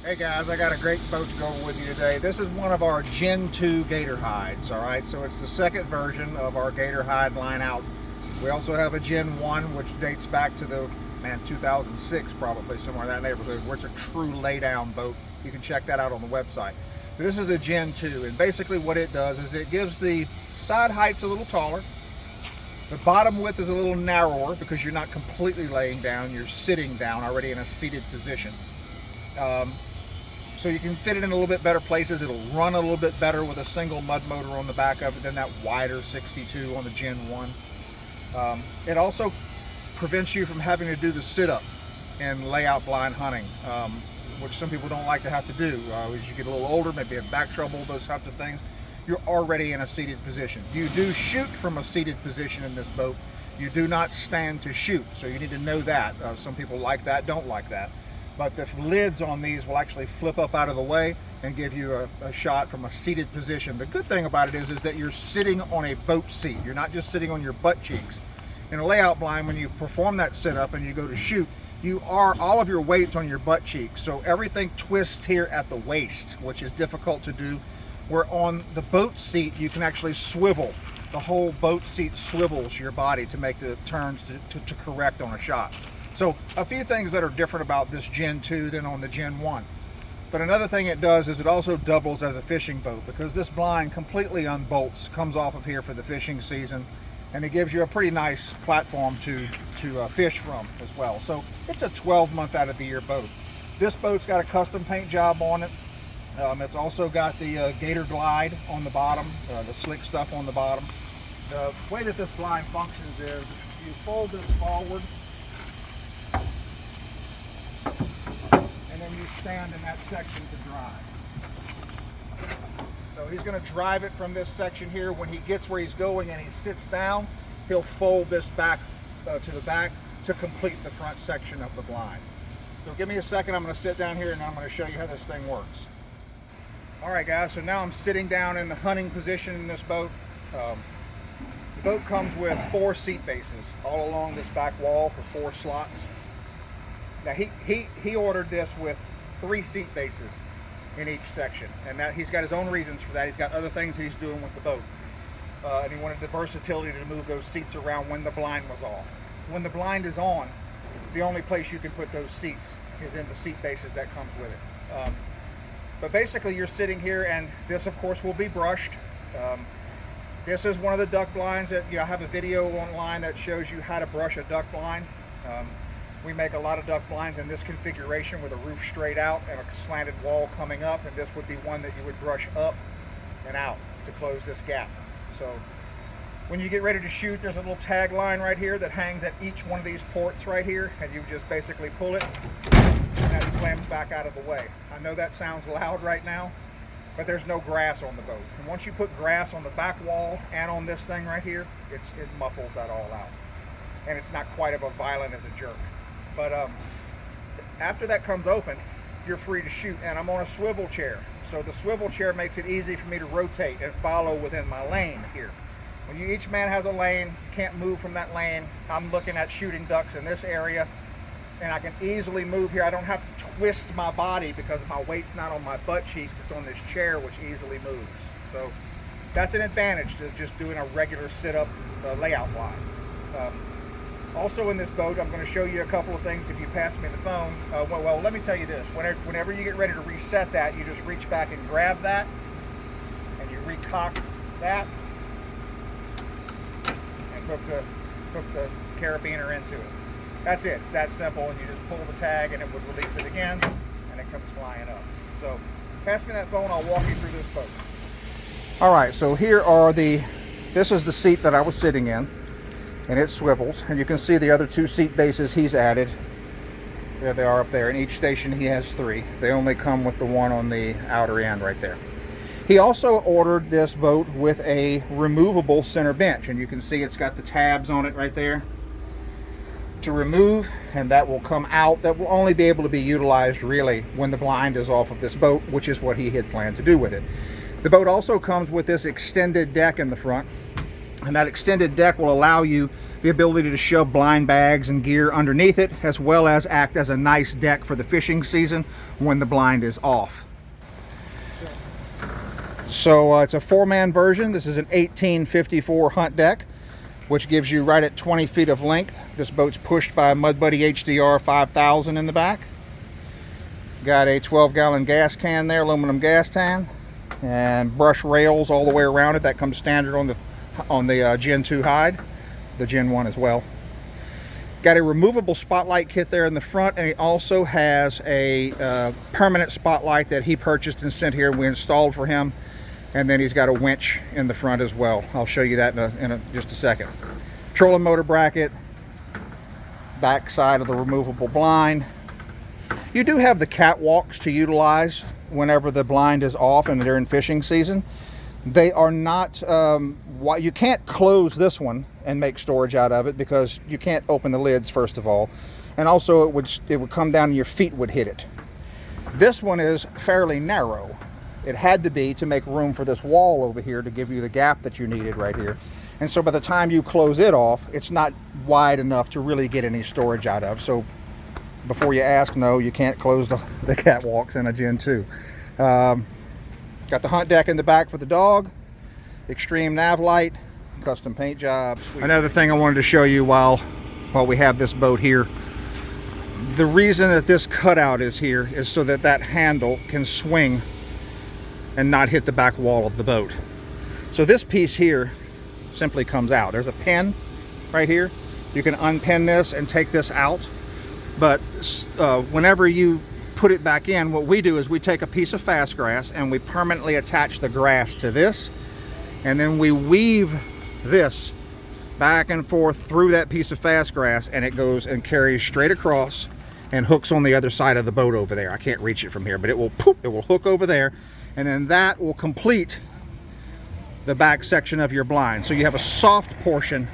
Hey guys, I got a great boat to go over with you today. This is one of our Gen 2 Gator hides, all right? So it's the second version of our Gator hide line out. We also have a Gen 1, which dates back to the, 2006 probably, somewhere in that neighborhood, where it's a true laydown boat. You can check that out on the website. But this is a Gen 2, and basically what it does is it gives the side heights a little taller. The bottom width is a little narrower because you're not completely laying down, you're sitting down already in a seated position. So you can fit it in a little bit better places. It'll run a little bit better with a single mud motor on the back of it than that wider 62 on the Gen 1. It also prevents you from having to do the sit-up and layout blind hunting, which some people don't like to have to do. As you get a little older, maybe have back trouble, those types of things, you're already in a seated position. You do shoot from a seated position in this boat. You do not stand to shoot, so you need to know that. Some people like that, don't like that. But the lids on these will actually flip up out of the way and give you a shot from a seated position. The good thing about it is that you're sitting on a boat seat. You're not just sitting on your butt cheeks. In a layout blind, when you perform that sit-up and you go to shoot, you are all of your weight's on your butt cheeks. So everything twists here at the waist, which is difficult to do. Where on the boat seat, you can actually swivel. The whole boat seat swivels your body to make the turns to correct on a shot. So a few things that are different about this Gen 2 than on the Gen 1. But another thing it does is it also doubles as a fishing boat, because this blind completely unbolts, comes off of here for the fishing season, and it gives you a pretty nice platform to fish from as well. So it's a 12-month out of the year boat. This boat's got a custom paint job on it. It's also got the Gator glide on the bottom, the slick stuff on the bottom. The way that this blind functions is you fold this forward, and then you stand in that section to drive. So he's going to drive it from this section here. When he gets where he's going and he sits down, he'll fold this back to the back to complete the front section of the blind. So give me a second, I'm going to sit down here and I'm going to show you how this thing works. Alright guys, so now I'm sitting down in the hunting position in this boat. The boat comes with 4 seat bases all along this back wall for 4 slots. Now he ordered this with 3 seat bases in each section, and that he's got his own reasons for that. He's got other things that he's doing with the boat, and he wanted the versatility to move those seats around when the blind was off. When the blind is on, the only place you can put those seats is in the seat bases that comes with it. But basically you're sitting here, and this of course will be brushed. This is one of the duck blinds that, I have a video online that shows you how to brush a duck blind. We make a lot of duck blinds in this configuration with a roof straight out and a slanted wall coming up, and this would be one that you would brush up and out to close this gap. So when you get ready to shoot, there's a little tag line right here that hangs at each one of these ports right here, and you just basically pull it and that slams back out of the way. I know that sounds loud right now, but there's no grass on the boat. And once you put grass on the back wall and on this thing right here, it muffles that all out. And it's not quite as violent as a jerk. But after that comes open, you're free to shoot. And I'm on a swivel chair. So the swivel chair makes it easy for me to rotate and follow within my lane here. When each man has a lane, you can't move from that lane. I'm looking at shooting ducks in this area, and I can easily move here. I don't have to twist my body because my weight's not on my butt cheeks, it's on this chair, which easily moves. So that's an advantage to just doing a regular sit-up layout blind. Also in this boat, I'm going to show you a couple of things if you pass me the phone. Well, let me tell you this. Whenever you get ready to reset that, you just reach back and grab that, and you recock that, and hook the carabiner into it. That's it. It's that simple, and you just pull the tag and it would release it again, and it comes flying up. So pass me that phone, I'll walk you through this boat. Alright, so here are this is the seat that I was sitting in, and it swivels, and you can see the other 2 seat bases he's added. There they are up there. In each station he has 3. They only come with the one on the outer end right there. He also ordered this boat with a removable center bench, and you can see it's got the tabs on it right there to remove, and that will come out. That will only be able to be utilized really when the blind is off of this boat, which is what he had planned to do with it. The boat also comes with this extended deck in the front, and that extended deck will allow you the ability to shove blind bags and gear underneath it, as well as act as a nice deck for the fishing season when the blind is off. So it's a 4-man version. This is an 1854 hunt deck, which gives you right at 20 feet of length. This boat's pushed by a Mudbuddy HDR 5000 in the back. Got a 12-gallon gas can there, aluminum gas can, and brush rails all the way around it. That comes standard on the Gen 2 hide, the Gen 1 as well. Got a removable spotlight kit there in the front, and he also has a permanent spotlight that he purchased and sent here. We installed for him, and then he's got a winch in the front as well. I'll show you that in just a second. Trolling motor bracket, back side of the removable blind. You do have the catwalks to utilize whenever the blind is off and they're in fishing season. They are not, you can't close this one and make storage out of it because you can't open the lids, first of all. And also it would come down and your feet would hit it. This one is fairly narrow. It had to be to make room for this wall over here to give you the gap that you needed right here. And so by the time you close it off, it's not wide enough to really get any storage out of. So before you ask, no, you can't close the catwalks in a Gen 2. Got the hunt deck in the back for the dog, extreme nav light, custom paint job. Another thing I wanted to show you while we have this boat here. The reason that this cutout is here is so that that handle can swing and not hit the back wall of the boat. So this piece here simply comes out. There's a pin right here. You can unpin this and take this out. But whenever you put it back in, what we do is we take a piece of fast grass and we permanently attach the grass to this, and then we weave this back and forth through that piece of fast grass, and it goes and carries straight across and hooks on the other side of the boat over there. I can't reach it from here, but it will hook over there, and then that will complete the back section of your blind. So you have a soft portion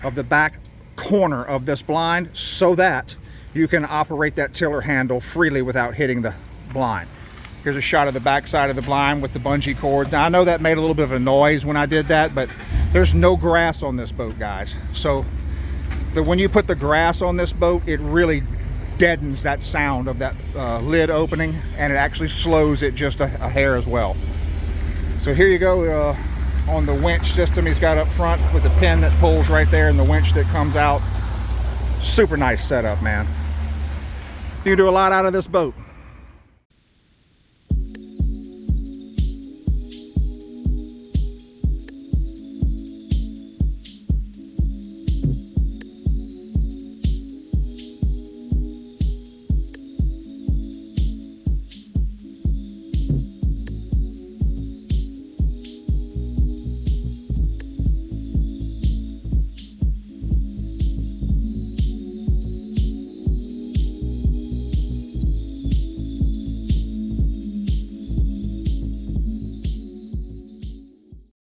of the back corner of this blind so that you can operate that tiller handle freely without hitting the blind. Here's a shot of the back side of the blind with the bungee cord. Now I know that made a little bit of a noise when I did that, but there's no grass on this boat, guys. So when you put the grass on this boat, it really deadens that sound of that lid opening, and it actually slows it just a hair as well. So here you go on the winch system he's got up front with the pin that pulls right there and the winch that comes out. Super nice setup, man. You can do a lot out of this boat.